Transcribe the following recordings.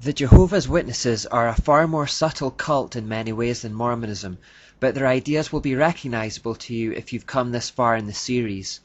The Jehovah's Witnesses are a far more subtle cult in many ways than Mormonism, but their ideas will be recognizable to you if you've come this far in the series.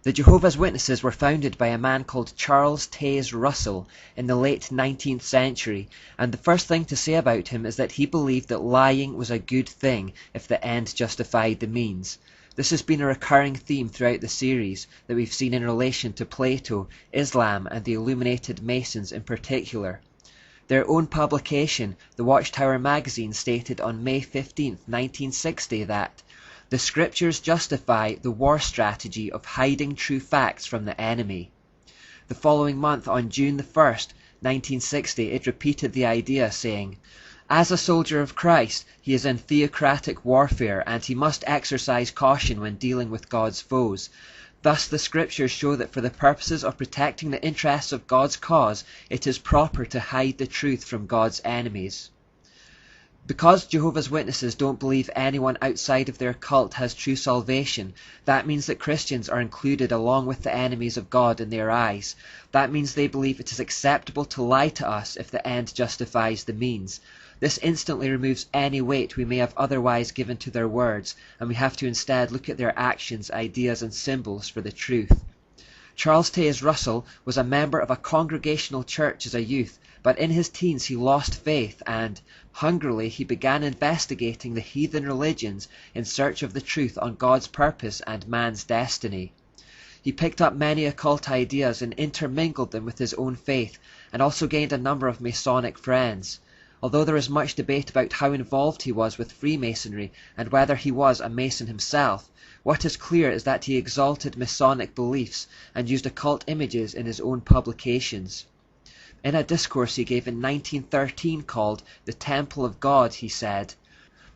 The Jehovah's Witnesses were founded by a man called Charles Taze Russell in the late 19th century, and the first thing to say about him is that he believed that lying was a good thing if the end justified the means. This has been a recurring theme throughout the series that we've seen in relation to Plato, Islam, and the Illuminated Masons in particular. Their own publication, the Watchtower magazine, stated on May 15, 1960 that the scriptures justify the war strategy of hiding true facts from the enemy. The following month, on June the 1st, 1960, it repeated the idea, saying, as a soldier of Christ, he is in theocratic warfare, and he must exercise caution when dealing with God's foes. Thus the scriptures show that for the purposes of protecting the interests of God's cause, it is proper to hide the truth from God's enemies. Because Jehovah's Witnesses don't believe anyone outside of their cult has true salvation, that means that Christians are included along with the enemies of God in their eyes. That means they believe it is acceptable to lie to us if the end justifies the means. This instantly removes any weight we may have otherwise given to their words, and we have to instead look at their actions, ideas, and symbols for the truth. Charles Taze Russell was a member of a congregational church as a youth, but in his teens he lost faith and, hungrily, he began investigating the heathen religions in search of the truth on God's purpose and man's destiny. He picked up many occult ideas and intermingled them with his own faith, and also gained a number of Masonic friends. Although there is much debate about how involved he was with Freemasonry and whether he was a Mason himself, what is clear is that he exalted Masonic beliefs and used occult images in his own publications. In a discourse he gave in 1913 called The Temple of God, he said,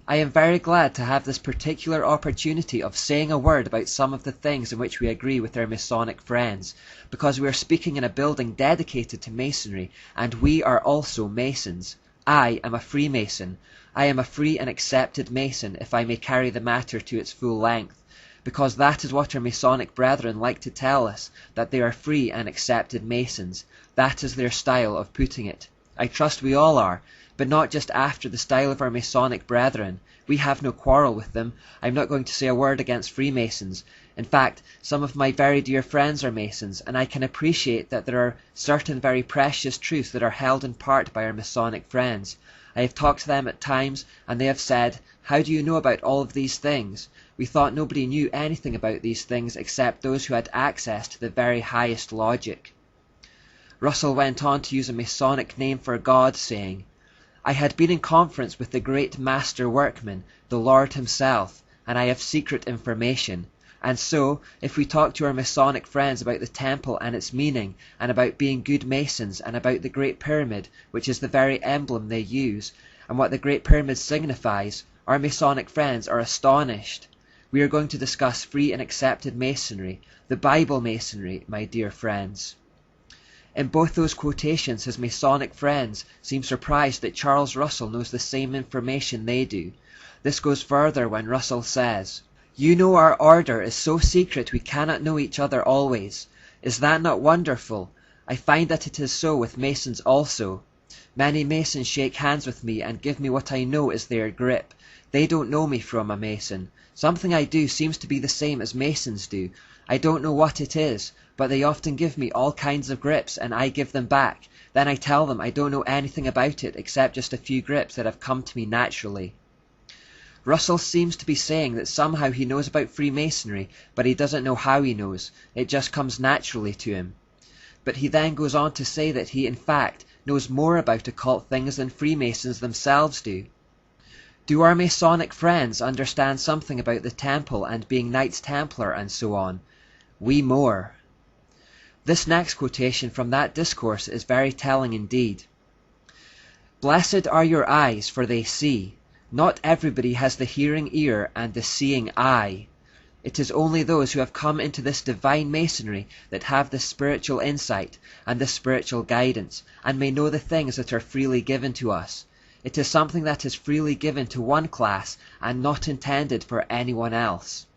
I am very glad to have this particular opportunity of saying a word about some of the things in which we agree with our Masonic friends, because we are speaking in a building dedicated to Masonry, and we are also Masons. I am a Freemason. I am a free and accepted Mason, if I may carry the matter to its full length, because that is what our Masonic brethren like to tell us, that they are free and accepted Masons. That is their style of putting it. I trust we all are, but not just after the style of our Masonic brethren. We have no quarrel with them. I'm not going to say a word against Freemasons. In fact, some of my very dear friends are Masons, and I can appreciate that there are certain very precious truths that are held in part by our Masonic friends. I have talked to them at times, and they have said, how do you know about all of these things? We thought nobody knew anything about these things except those who had access to the very highest logic. Russell went on to use a Masonic name for God, saying, I had been in conference with the great master workman, the Lord himself, and I have secret information. And so, if we talk to our Masonic friends about the temple and its meaning, and about being good Masons, and about the Great Pyramid, which is the very emblem they use, and what the Great Pyramid signifies, our Masonic friends are astonished. We are going to discuss free and accepted Masonry, the Bible Masonry, my dear friends. In both those quotations, his Masonic friends seem surprised that Charles Russell knows the same information they do. This goes further when Russell says, you know our order is so secret we cannot know each other always. Is that not wonderful? I find that it is so with Masons also. Many Masons shake hands with me and give me what I know is their grip. They don't know me from a Mason. Something I do seems to be the same as Masons do. I don't know what it is, but they often give me all kinds of grips and I give them back. Then I tell them I don't know anything about it except just a few grips that have come to me naturally. Russell seems to be saying that somehow he knows about Freemasonry, but he doesn't know how he knows. It just comes naturally to him. But he then goes on to say that he, in fact, knows more about occult things than Freemasons themselves do. Do our Masonic friends understand something about the temple and being Knights Templar and so on? We more. This next quotation from that discourse is very telling indeed. Blessed are your eyes, for they see. Not everybody has the hearing ear and the seeing eye. It is only those who have come into this divine Masonry that have the spiritual insight and the spiritual guidance, and may know the things that are freely given to us. It is something that is freely given to one class and not intended for anyone else.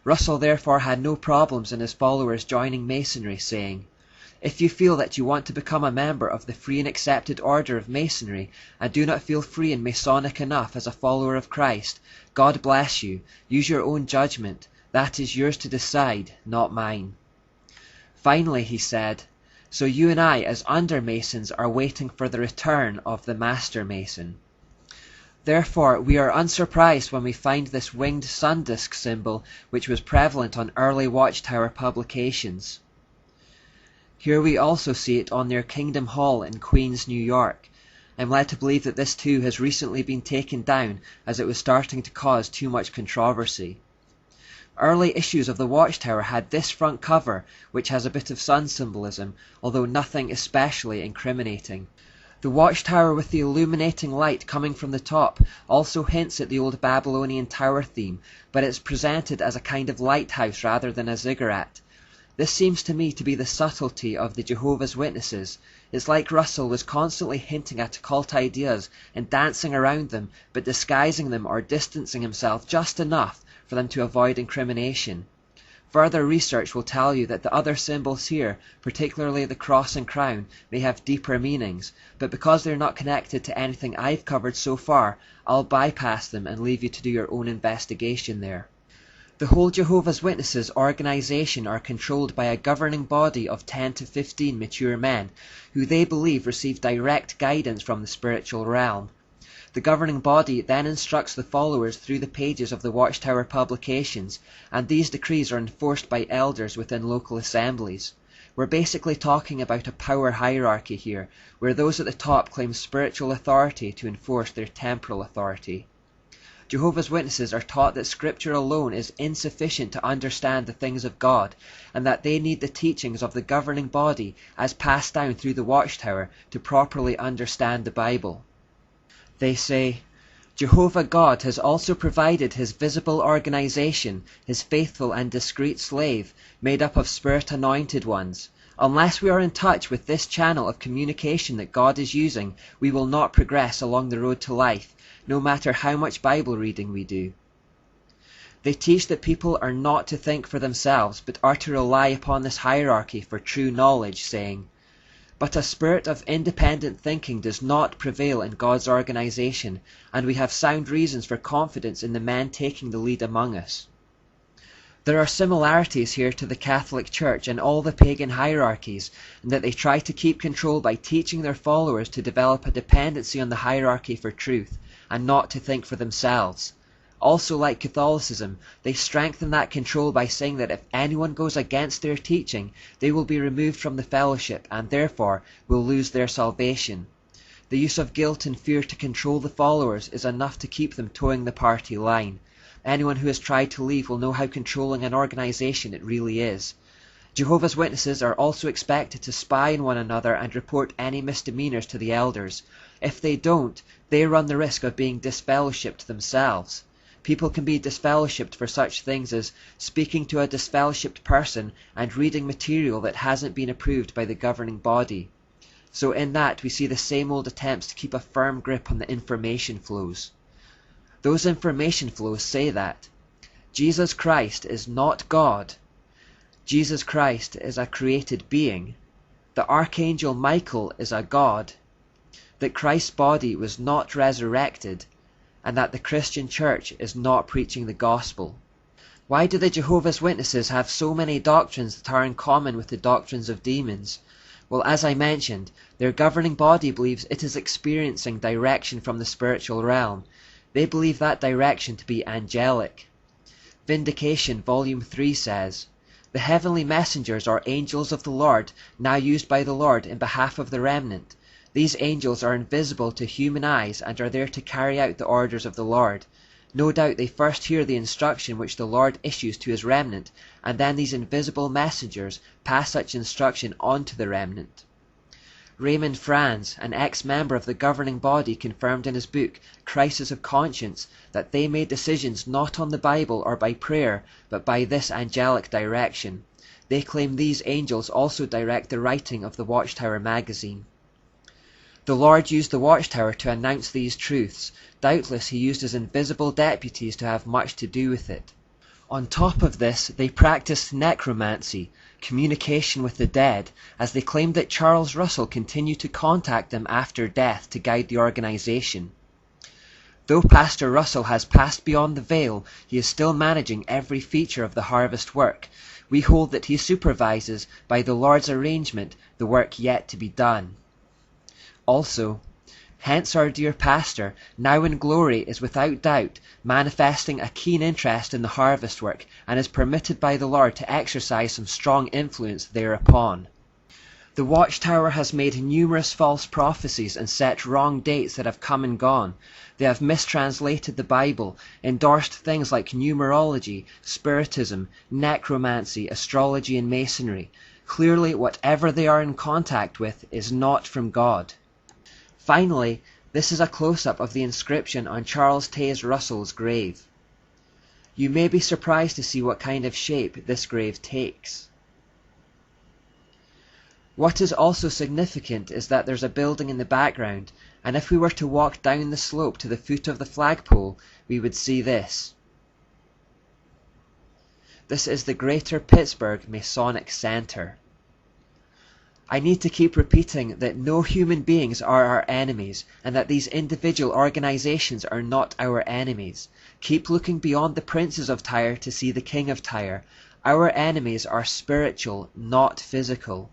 Russell therefore had no problems in his followers joining Masonry, saying, If you feel that you want to become a member of the free and accepted order of Masonry and do not feel free and Masonic enough as a follower of Christ, God bless you. Use your own judgment. That is yours to decide, not mine. Finally, he said, so you and I as under-Masons are waiting for the return of the Master Mason. Therefore, we are unsurprised when we find this winged sun disk symbol which was prevalent on early Watchtower publications. Here we also see it on their Kingdom Hall in Queens, New York. I'm led to believe that this too has recently been taken down as it was starting to cause too much controversy. Early issues of the Watchtower had this front cover, which has a bit of sun symbolism, although nothing especially incriminating. The Watchtower with the illuminating light coming from the top also hints at the old Babylonian tower theme, but it's presented as a kind of lighthouse rather than a ziggurat. This seems to me to be the subtlety of the Jehovah's Witnesses. It's like Russell was constantly hinting at occult ideas and dancing around them, but disguising them or distancing himself just enough for them to avoid incrimination. Further research will tell you that the other symbols here, particularly the cross and crown, may have deeper meanings, but because they're not connected to anything I've covered so far, I'll bypass them and leave you to do your own investigation there. The whole Jehovah's Witnesses organization are controlled by a governing body of 10 to 15 mature men, who they believe receive direct guidance from the spiritual realm. The governing body then instructs the followers through the pages of the Watchtower publications, and these decrees are enforced by elders within local assemblies. We're basically talking about a power hierarchy here, where those at the top claim spiritual authority to enforce their temporal authority. Jehovah's Witnesses are taught that Scripture alone is insufficient to understand the things of God, and that they need the teachings of the governing body as passed down through the Watchtower to properly understand the Bible. They say, Jehovah God has also provided his visible organization, his faithful and discreet slave, made up of spirit-anointed ones. Unless we are in touch with this channel of communication that God is using, we will not progress along the road to life, no matter how much Bible reading we do. They teach that people are not to think for themselves, but are to rely upon this hierarchy for true knowledge, saying, but a spirit of independent thinking does not prevail in God's organization, and we have sound reasons for confidence in the men taking the lead among us. There are similarities here to the Catholic Church and all the pagan hierarchies, in that they try to keep control by teaching their followers to develop a dependency on the hierarchy for truth, and not to think for themselves. Also, like Catholicism, they strengthen that control by saying that if anyone goes against their teaching, they will be removed from the fellowship and therefore will lose their salvation. The use of guilt and fear to control the followers is enough to keep them towing the party line. Anyone who has tried to leave will know how controlling an organization it really is. Jehovah's Witnesses are also expected to spy on one another and report any misdemeanors to the elders. If they don't, they run the risk of being disfellowshipped themselves. People can be disfellowshipped for such things as speaking to a disfellowshipped person and reading material that hasn't been approved by the governing body. So in that we see the same old attempts to keep a firm grip on the information flows. Those information flows say that Jesus Christ is not God. Jesus Christ is a created being. The Archangel Michael is a god. That Christ's body was not resurrected, and that the Christian Church is not preaching the gospel. Why do the Jehovah's Witnesses have so many doctrines that are in common with the doctrines of demons? Well, as I mentioned, their governing body believes it is experiencing direction from the spiritual realm. They believe that direction to be angelic. Vindication, Volume 3 says, the heavenly messengers are angels of the Lord, now used by the Lord in behalf of the remnant. These angels are invisible to human eyes and are there to carry out the orders of the Lord. No doubt they first hear the instruction which the Lord issues to his remnant, and then these invisible messengers pass such instruction on to the remnant. Raymond Franz, an ex-member of the governing body, confirmed in his book, Crisis of Conscience, that they made decisions not on the Bible or by prayer, but by this angelic direction. They claim these angels also direct the writing of the Watchtower magazine. The Lord used the Watchtower to announce these truths. Doubtless he used his invisible deputies to have much to do with it. On top of this, they practiced necromancy, communication with the dead, as they claimed that Charles Russell continued to contact them after death to guide the organization. Though Pastor Russell has passed beyond the veil, he is still managing every feature of the harvest work. We hold that he supervises, by the Lord's arrangement, the work yet to be done. Also, hence our dear pastor, now in glory, is without doubt manifesting a keen interest in the harvest work, and is permitted by the Lord to exercise some strong influence thereupon. The Watchtower has made numerous false prophecies and set wrong dates that have come and gone. They have mistranslated the Bible, endorsed things like numerology, spiritism, necromancy, astrology, and masonry. Clearly, whatever they are in contact with is not from God. Finally, this is a close-up of the inscription on Charles Taze Russell's grave. You may be surprised to see what kind of shape this grave takes. What is also significant is that there's a building in the background, and if we were to walk down the slope to the foot of the flagpole, we would see this. This is the Greater Pittsburgh Masonic Center. I need to keep repeating that no human beings are our enemies, and that these individual organizations are not our enemies. Keep looking beyond the princes of Tyre to see the King of Tyre. Our enemies are spiritual, not physical.